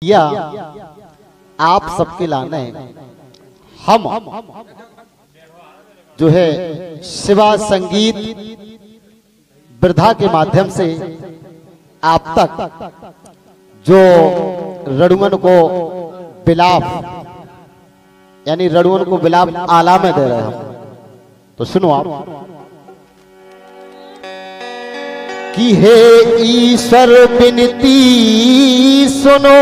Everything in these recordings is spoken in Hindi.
या आप सबके लाने हम जो है शिवा संगीत वृद्धा के माध्यम से आप तक जो रड़ुमन को बिलाप यानी रड़ुमन को बिलाप आला में दे रहे हैं हम। तो सुनो आप कि हे ईश्वर विनती सुनो,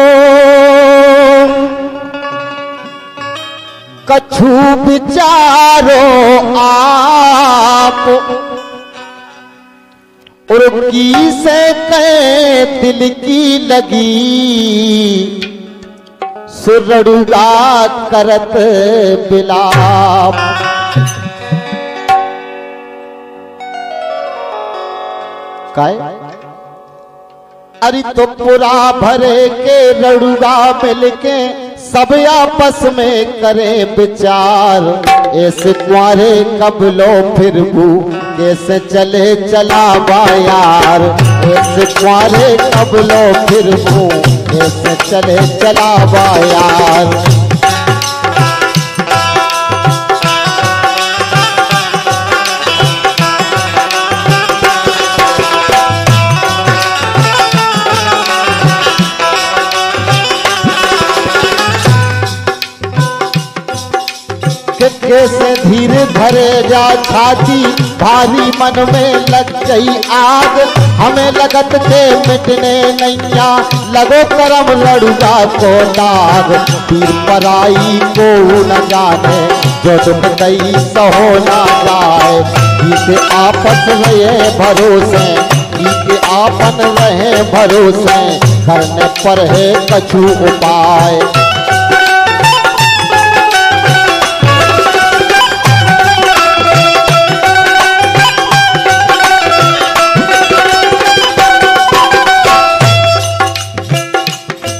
कछु विचारो आप, और की से कहे दिल की लगी, सुरड़ुगा करत बिलाप। काय अरे तो पूरा भरे के रड़ुगा मिलके सब आपस में करे विचार, ऐसे कुआरे कब लो फिर भू कैसे चले चला यार, ऐसे कुआरे कब लो फिर भू कैसे चले चला यार। कैसे धीर धरे जा छाती, भारी मन में लग गई आग, हमें लगत के मिटने नैया, लगो करम लड़ुगा को दाग। पीर पराई को न जाने जो दुख दई सहो ना जाए, इसे आपस रहे भरोसे, इसे आपन रहे भरोसे, करने पर है कछु उपाय।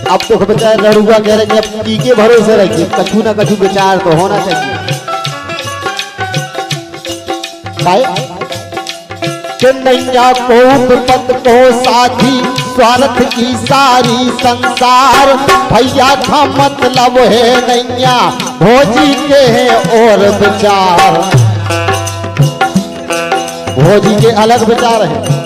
अब तो बच्चा लड़ुआ कह रहे हैं अब के भरोसे रखिए, कछु ना कछु विचार तो होना चाहिए। नैया को पत को साथी, स्वार्थ की सारी संसार, भैया का मतलब है नैया भोजी के हैं और विचार, भोजी के अलग विचार है।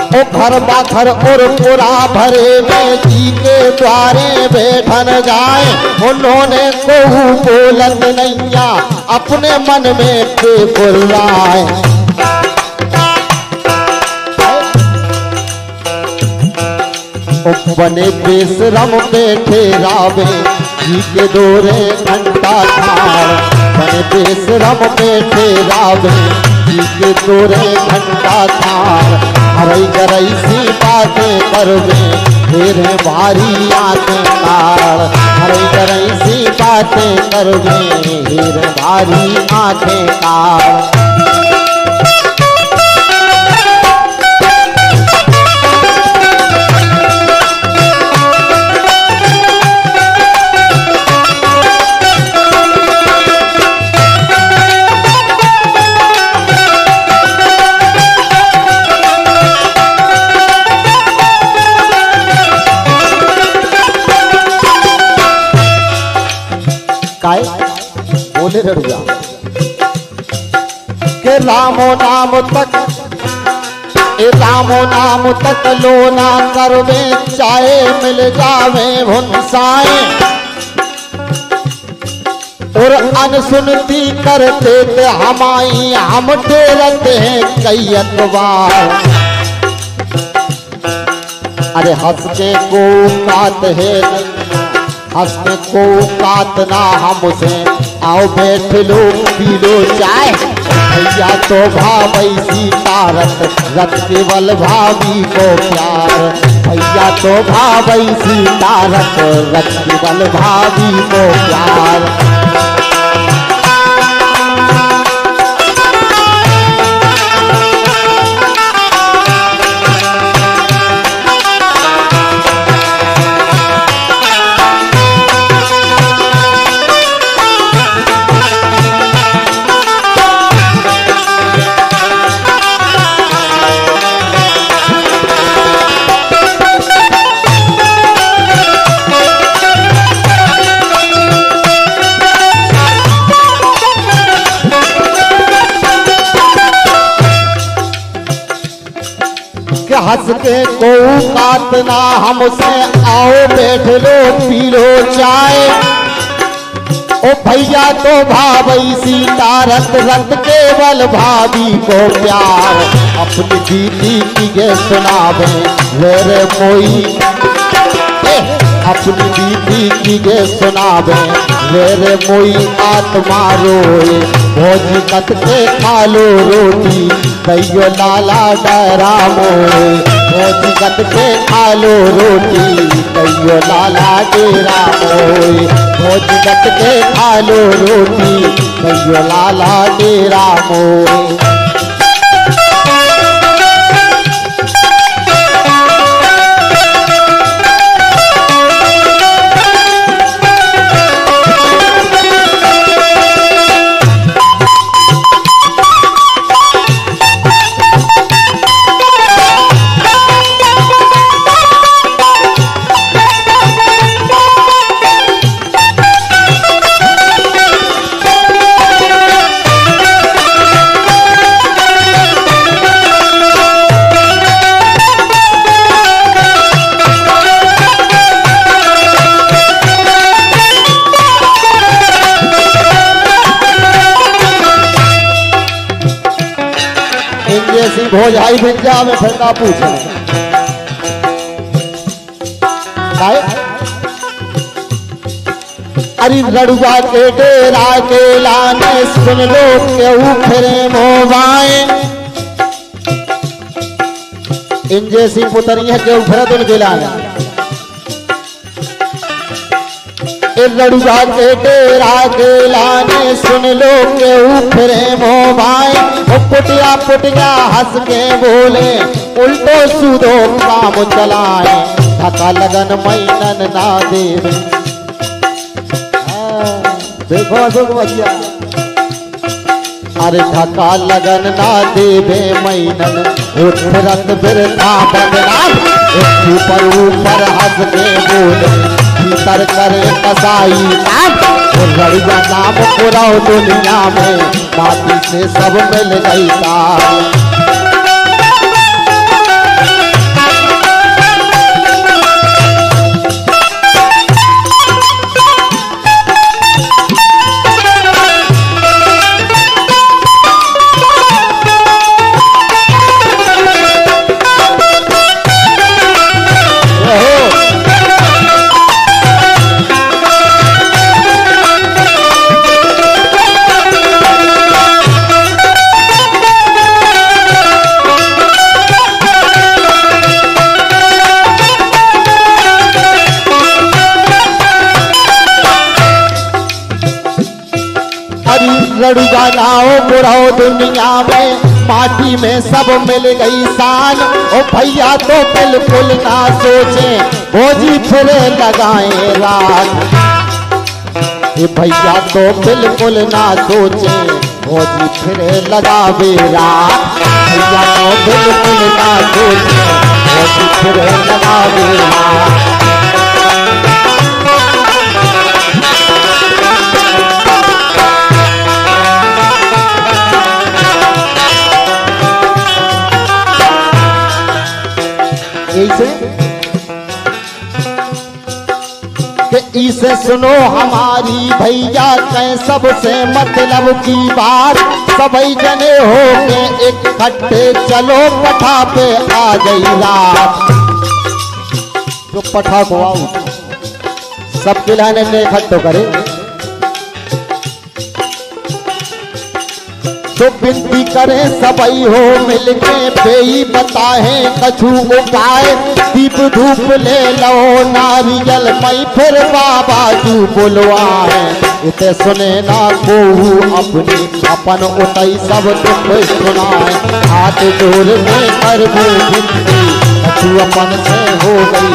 ओ घर बाखर और पूरा भरे में जी के द्वारे बैठन जाए, उन्होंने कोहू बोलत नैया अपने मन में के बुलाए। बने बेशरम बैठे रावे जी के दोरे घंटा ठार, बने बेशरम बैठे रावे जी के दोरे घंटा ठार, हरई गरई सी बातें करवे तेरे भारी आंखें कार, हरई गरई सी बातें करवे तेरे भारी आंखें कार। बोले रड़ुआ के रामो नाम तक, ए रामो नाम तक लो ना करवे, चाहे मिल जावे भुनसाए, और अनसुनती करते थे हमाई हम डेरते हैं कई अखबार। अरे हंस के को कात है हंसने को कातना हमसे, आओ बैठ लो पी लो चाय, भैया तो भाई सीता रत रत केवल भाभी को प्यार, भैया तो भाई सीता रत रत केवल भाभी को प्यार। हंस के को काटना हमसे, आओ बैठ लो पी लो चाय। ओ भैया तो भाभी सीता रत रत केवल भाभी को प्यार। अपनी दीदी की गे सुनावे मेरे मोई, अपनी दीदी की गे सुनावे मेरे मोई आत्मा रोए। भोज कत के खा लो रोटी दैयो लाला डरा मोए। भोज कत के खा लो रोटी दैयो लाला डेरा मोए। भोज कत के खा लो रोटी दैयो लाला डेरा मोए। भोजाई भिंजा में फिर का पूछे अरे लड़ुआ के डेरा के लाने सुन लो केहू फिरे मोबाए। इन जैसी पुतरिया केहू फिरत उनके लाने। लड़ुआ के डेरा के लाने सुन लो केहू फिरे मोबाए। पुटिया पुटिया हंस के बोले उल्टो सूदो काम चलाए। धक्का लगन मैनन ना देवे, देखो भैया अरे धक्का लगन ना देवे मैनन उठरत बिरथा बदनाम। ऊपर ऊपर हंस के बोले भीतर करे कसाई काम। लड़ुआ नाम पुराओ दुनिया में माटी से सब मिल गई तार। लड़ुआ नाओ बुढ़ाओ दुनिया में माटी में सब मिल गई शान। ओ भैया तो बिल्कुल ना सोचे भोजी फिरे लगाए रात। ये भैया तो बिल्कुल ना सोचे भोजी फिरे लगावे रात। भैया तो बिल्कुल ना सोचे भोजी फिरे लगावे रात। इसे सुनो हमारी भैया कह सबसे मतलब की बात। सभी जने हो के इकट्ठे चलो पठा पे आ गई रात। जो पठा को आओ सब खिलाने में इकट्ठो करे। तो विनती करें सबई हो मिलके पेई बताए कछु उपाय। दीप धूप ले लो नारियल मई फिर बाबा जू बुलवाए। इते सुने ना को अपनी अपन उतई सब दुख सुनाए। हाथ जोड़ में कर वो विनती कछु अपन से हो गई।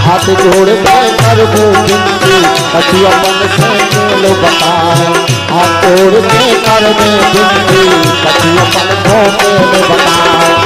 हाथ जोड़ में कर वो विनती कछु अपन से लो बताए। हाथ जोड़ के कर में विनती कछु अपन को लो बताए।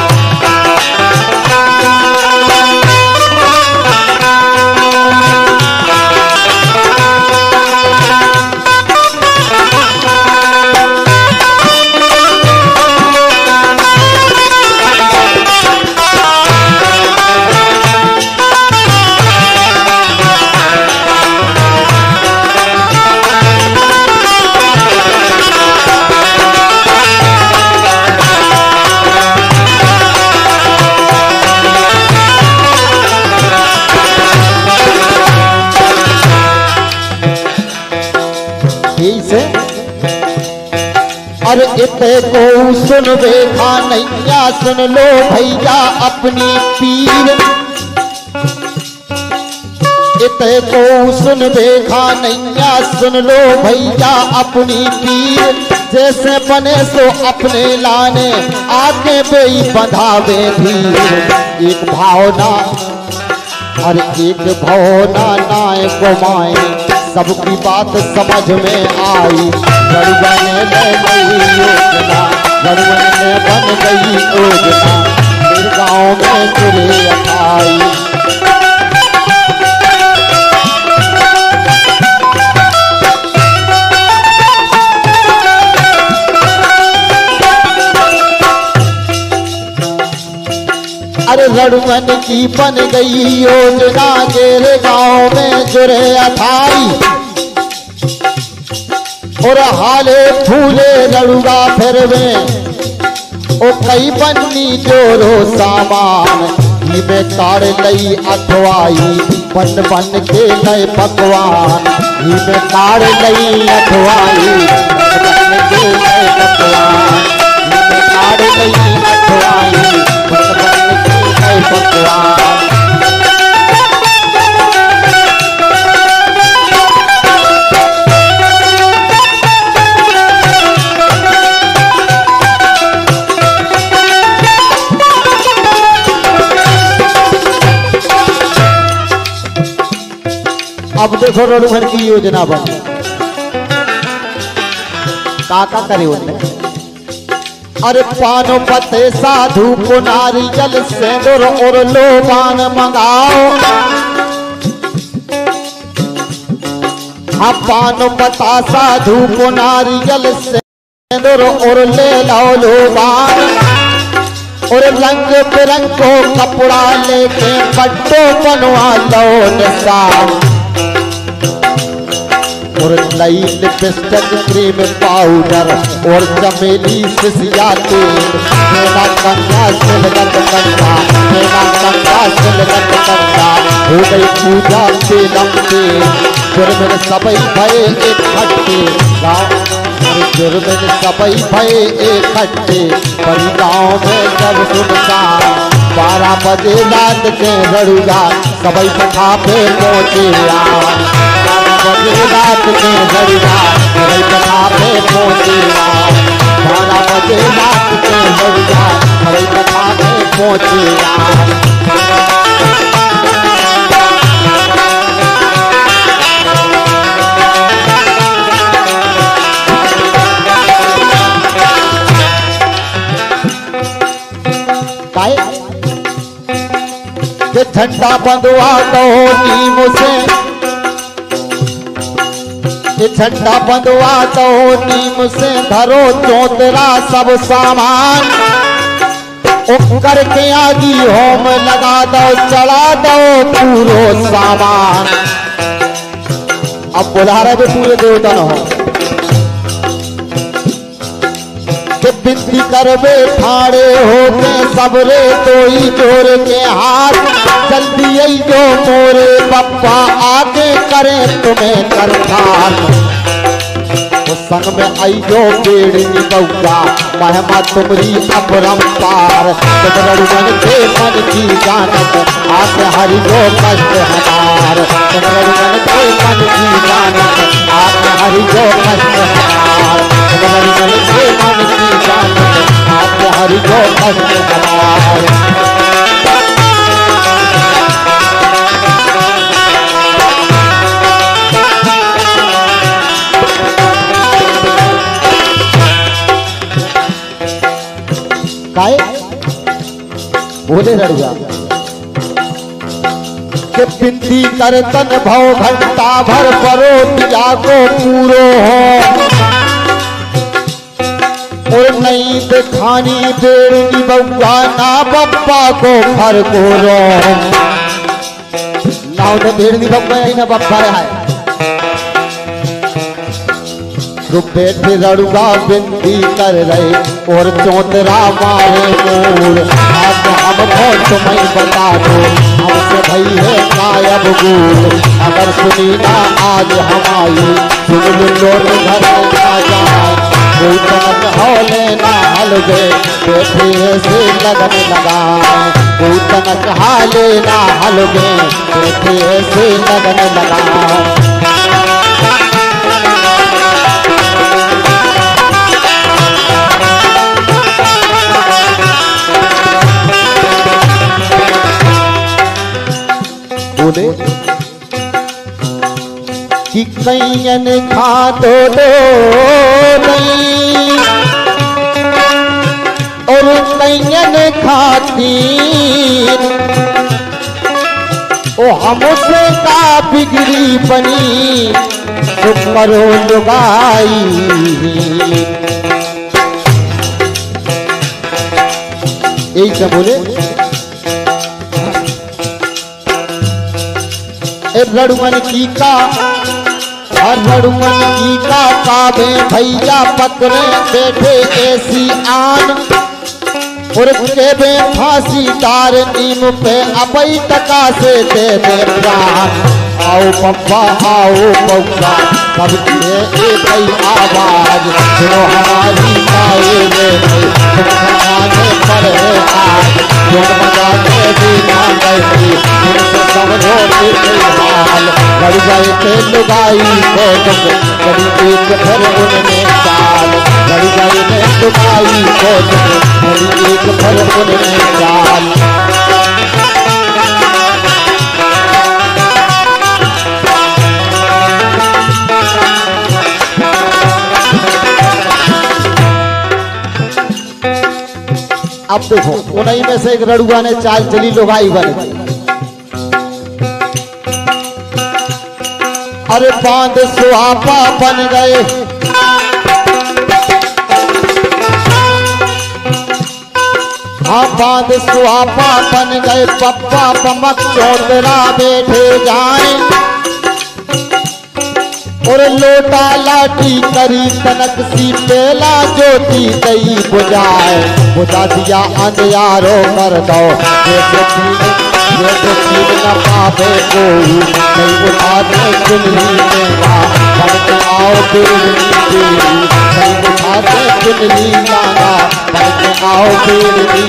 इते को सुन बेखा नैया सुन लो भैया अपनी पीर। इते को सुन बेखा नैया सुन लो भैया अपनी पीर। जैसे बने सो अपने लाने आगे बेई बंधावे धीर। एक भावना और एक भावना नाय गोमाए सबकी बात समझ में आई। गड़बड़ ने गई योजना, गड़बड़ ने बन गई योजना, फिर गाँव में गिरे अठाई। अरे रणवन की बन गई योजना, गेरे गांव में जुरे अथाई। और हाले फूले लड़ुगा फिर में ओ कई बन्नी जोरो सामान। ही में काड़ लई अठवाई बन बन के नए पकवान। ही में काड़ लई अठवाई बन बन के नए पकवान। ही में काड़ लई अठवाई बन बन के नए पकवान। अब देखो रणुभर की योजना बन काका करे उन्हें। अरे पानो पते साधु को नारियल सेंदूर और लोबान मंगाओ। हाँ पानो पता साधु को नारियल सेंदूर और ले लाओ लोबान। और रंग बिरंगो कपड़ा लेके पट्टो बनवा लो निशान। और नई लिपस्टिक क्रीम पाउडर और चमेली सिसिया तेल। मेरा कंगा सिलगत कंगा, मेरा कंगा सिलगत कंगा। हो गई पूजा तेलम तेल, जुर्म सबई भये इकट्ठे गाँव। जुर्म सबई भये इकट्ठे बड़ी गाँव में जब सुनसान। 12 बजे रात के रड़ुगा सबई पठा पे पहुँचे। 12 बजे रात के रड़ुगा सबई पठा पे पहुँचे। 12 बजे रात के रड़ुगा सबई पठा पे पहुँचे। झंडा बंधवा दो नीम से, झंडा बंधवा दो नीम से। धरो चौतरा सब सामान। ओ करके आगी होम लगा दो, चढ़ा दो पूरो सामान। अब बुला रहे भी पूरे देवता न हो। बिनती करवे ठाड़े होके सबरे तो ही जोर के हाथ। जल्दी आई जो मोरे पप्पा आगे करे तुम्हें करतार। उस संग में आई जो बेड़नी बउआ महिमा तुमरी अपरंपार। तुम रणुवन के मन की जानत आस हरि जो कष्ट हमार। तुम रणुवन के मन की जानत आस हरि जो कष्ट हमार। तुम रणुवन के मन की जानत आस हरि जो कष्ट हमार। काहे बोले रड़ुआ के बिंदी कर तन भव घंटा भर परो दिया को पूरो हो। और नहीं दिखानी बेड़नी बउआ ना बप्पा को फर को रो। ना उन्हें बेड़नी बप्पा ही ना बप्पा है। जो बैठे रड़ुआ बिंदी कर रहे और चौतरा मारे मोर। आज हमको तुम्हें बता दो हमसे भई है गायब गुल। अगर सुनी ना आज हमारी सुन लो घर आ जाए। कोई तनक हौले ना हलवे बैठे ऐसे लगन लगाए, कोई तनक हाले ना हलवे बैठे ऐसे लगन लगाए। बोले कि कैयन खा दो नहीं और कैयन खाती ओ हमसे का बिगड़ी बनी तो करो लुगाई। यही क्या बोले लड़ुमन की का और लड़ुमन की का काबे भैया पकड़े बैठे ऐसी आन और के बे फांसी दार नीम पे अबई टका से दे दे प्राण। आओ पप्पा आओ पप्पा कब दिए एक आवाज सुनो हमारी माए में खाने पर है आज जोन बजा के दीना गई उनसे समझो हाल लड़ गए थे लुगाई को तुम कभी एक फिर उनमें चाल लड़ गए थे लुगाई को तुम कभी एक फिर उनमें चाल। अब देखो उन्हीं में से एक रड़ुआ ने चाल चली लुगाई बन गई। अरे बांध सुहापा बन गए हाँ बांध सुहापा बन गए पप्पा पमक चौतरा बैठे जाए और लोटा लाठी करी तनक सी पेला ज्योति दई बुझाए बुझा दिया अंधियारो कर दो जैसे चीन न पावे कोई नहीं उठा दे चुनरी मेरा बन के आओ बेरनी नहीं उठा दे चुनरी लाना बन के आओ बेरनी।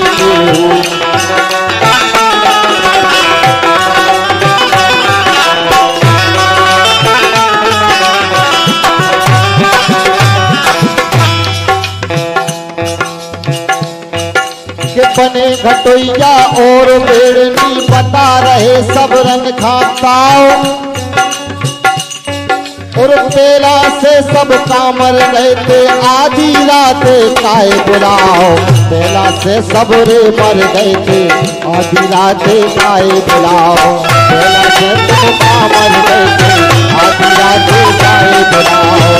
बने घटोइया और बेड़नी बता रहे सब रंग खाताओ और पेला से सब कामर गए थे आधी रात काए बुलाओ पेला से सब रे मर गए थे आधी रात काए बुलाओ पेला से सब कामर गए थे आधी रात काए बुलाओ।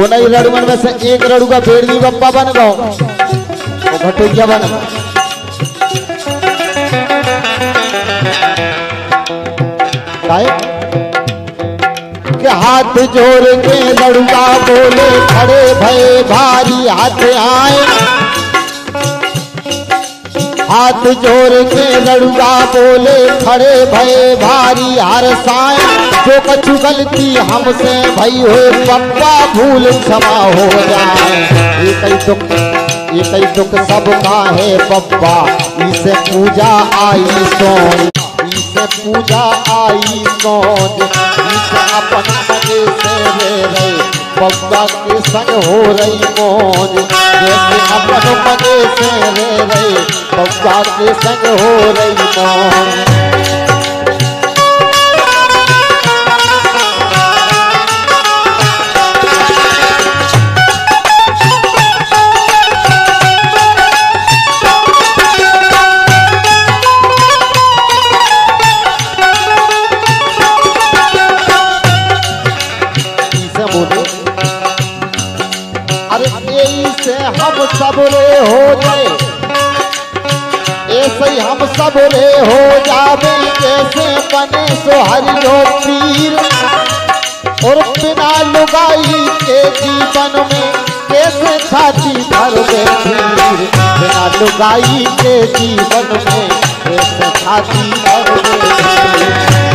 उन्हीं रड़ुमन में से एक रड़ुआ बेड़नी बप्पा बन गो वो घटोइया बन के हाथ जोड़ के रड़ुआ बोले खड़े भये भारी हाथ आए हाथ जोड़ के रड़ुआ बोले खड़े भये भारी हर साए जो कछु गलती हमसे भई हो पप्पा भूल क्षमा हो जाए। एक ही दुख सबका है पप्पा इसे पूजा आई सोन इसे पूजा आई सोन इसे अपन मजे से रहे पप्पा के संग हो रही मौज जैसे अपन मजे से रहे पप्पा के संग हो रही मौज। हम सबरे हो जाए ऐसे ही हम सबरे हो जावे जैसे बने सोहरियो पीर और बिना लुगाई के जीवन में कैसे छाती भर बैठी बिना लुगाई के जीवन में कैसे छाती भर बैठी।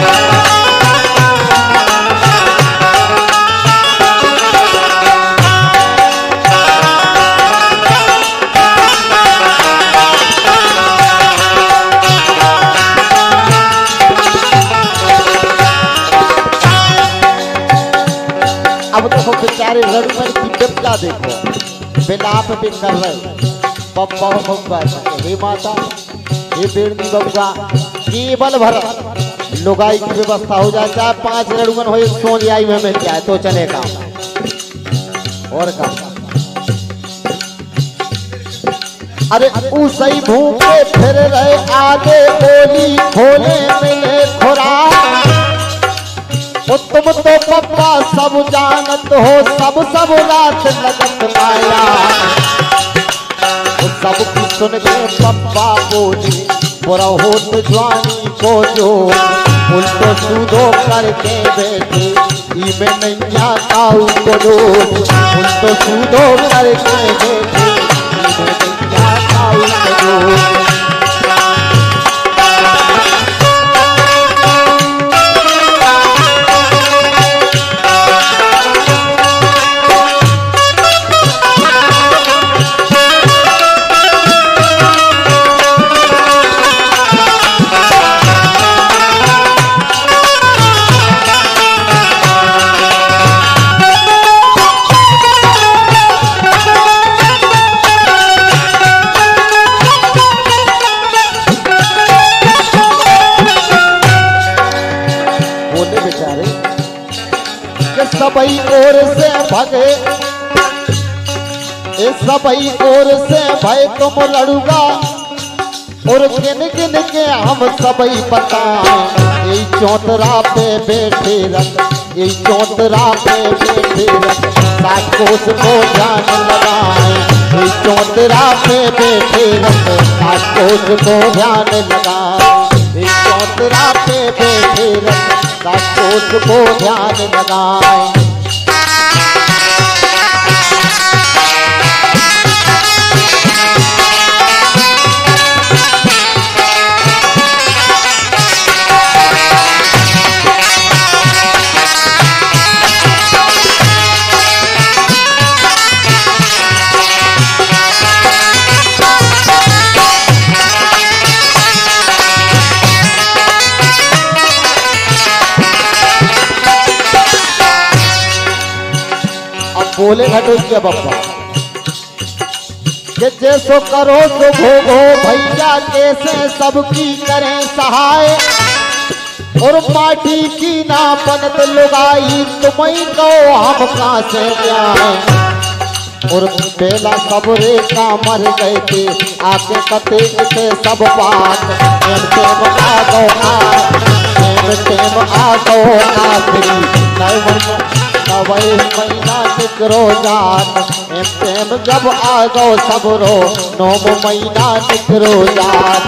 अब देखो बेचारे लड़ुमन की विपदा देखो, बिलाप भी कर रहे पप्पा बउआ, हे माता हे बेड़नी बउआ, केवल भर लुगाई की व्यवस्था हो जाए, चाहे 5 लड़ुमन हो एक सोनियाई में मिल जाए तो चलेगा। और का अरे उसी भूखे फिर रहे आगे बोली खोले मिले खुराक, तुम तो पप्पा सब जानत हो, सब रात लगत माया। सब कुछ सुन के पप्पा बोली बुरा होत जवानी को जो, उल्टो सूदो करके बैठे इमे नैया काऊ को दो, उल्टो सूदो करके बैठे इमे नैया काऊ को दो। सबई ओर से भगे, सबई ओर से भय तुम लड़ूगा, और गिन गिन के हम सबई बताएं। यही चौतरा पे बैठे रख, यही चौतरा पे बैठे रख, 60 कोस को ध्यान लगाएं। यही चौतरा पे बैठे रख, 60 कोस को ध्यान लगाएं। यही चौतरा पे बैठे रख, 60 कोस को ध्यान लगाएं। बोले घटोतिया बप्पा कि जैसो करो सो भोगो भैया, कैसे सबकी करें सहाय। और माटी की ना बनत लुगाई, तुम्हें कहो हम कहाँ से जाए। और बेला सबरे का मर गए थे, आके कते थे सब बात। एम टेम आ गो नवई महीना निकरो जात, एम जब आ गो सबरो 9 महीना निकरो जात।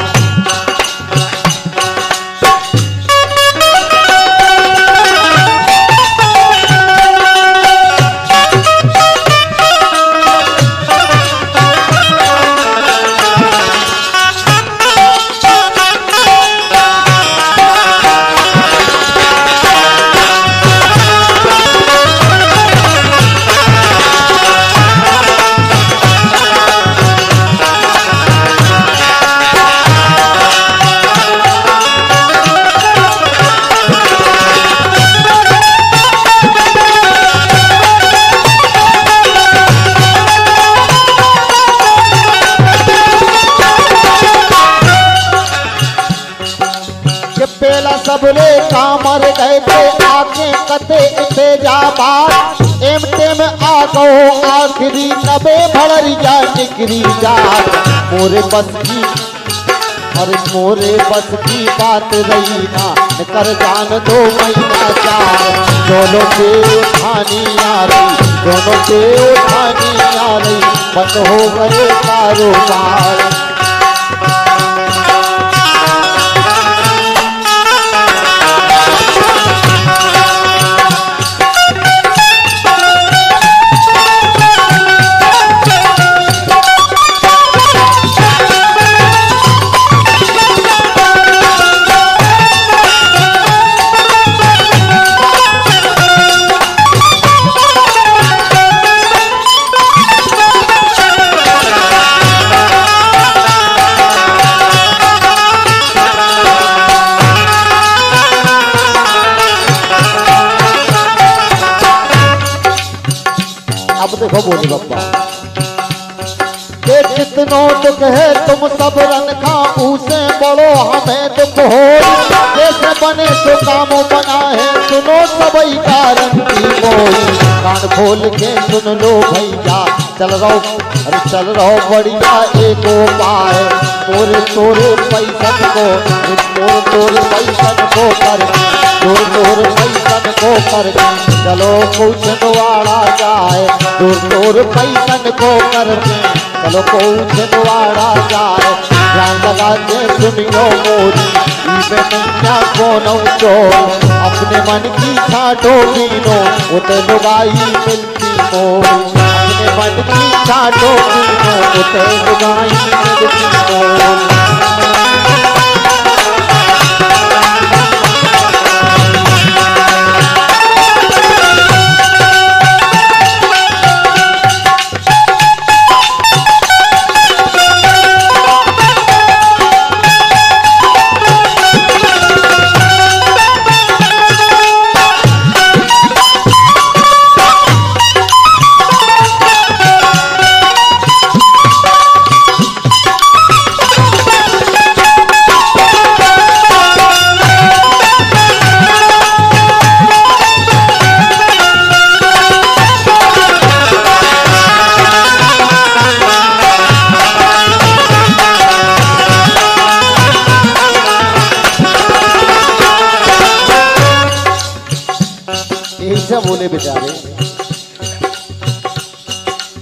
सबरे कामर गए थे, आगे कते इते जा बात। एम टेम आ गो आखिरी 90 भड़री जा निकरी जा। मोरे बस की और मोरे बस की बात रही ना, कर जान 2 महीना 4। दोनों से उठानी आ रही, दोनों से उठानी आ रही, बंद हो गए कारोबार। देखो बोले बप्पा के कितनों दुख है तुम सब रन खा उसे बड़ो हमें दुख हो जैसे बने तो काम बना है सुनो सबई कारण की बोल कान खोल के सुन लो भैया चल रहो अरे चल रहो बढ़िया एक उपाय तोरे तोरे पैसन को तोरे पैसन को कर तोरे पैसन को कर चलो कुछ द्वारा जाए तोरे पैसन को करके चलो कुछ द्वारा जाए ध्यान लगा के सुनियो मोरी इसे नैया कोनो चोर अपने मन की छाटो कीनो उते लुगाई मिलती मोर अपने मन की छाटो कीनो उते लुगाई मिलती मोर बोले बेचारे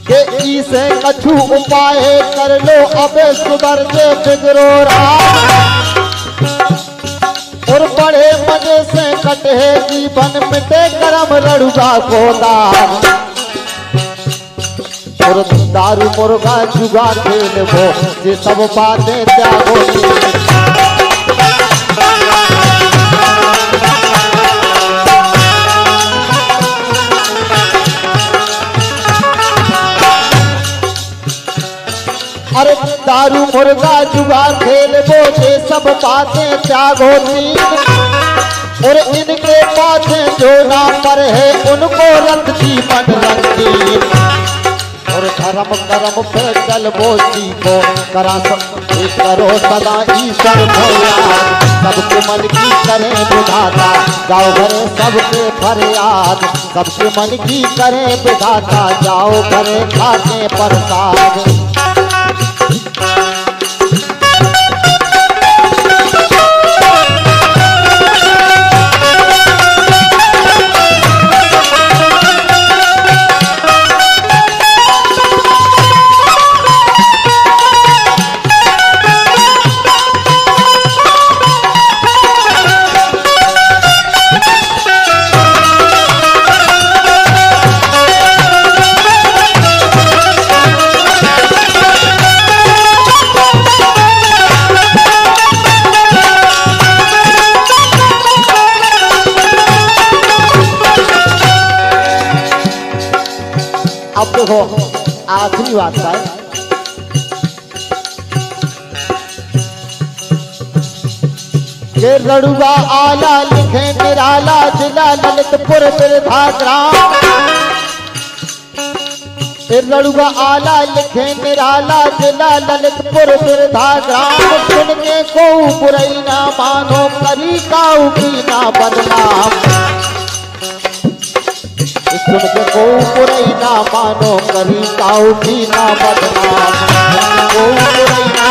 के इसे कछु उपाय कर लो अबे सुधर से बिगड़ो और बड़े मजे से कटे जीवन मिटे कर्म लड़ुगा गोदा और दारू मुर्गा जुगा खेल वो ये सब बातें त्यागो अरे दारू मुर्गा जुआ खेल वो ये सब बातें त्यागो और इनके पाछे जो ना पर है उनको रंग जीवन रंगी और धर्म कर्म पे चल वो सीखो करो सदा ईश्वर भगवान सबके मन की करें विधाता जाओ घरे सबके फरियाद सबके मन की करें विधाता जाओ घरे खाते प्रसाद अब देखो आखिरी बात है ये लड़ुआ आला लिखे निराला जिला ललितपुर बिरधा ग्राम ये लड़ुआ आला लिखे निराला जिला ललितपुर बिरधा ग्राम सुन के को बुराई ना मानो करी काऊ की ना बदनाम सुन के को बुराई ना मानो करी काऊ की ना बदनाम को बुराई ना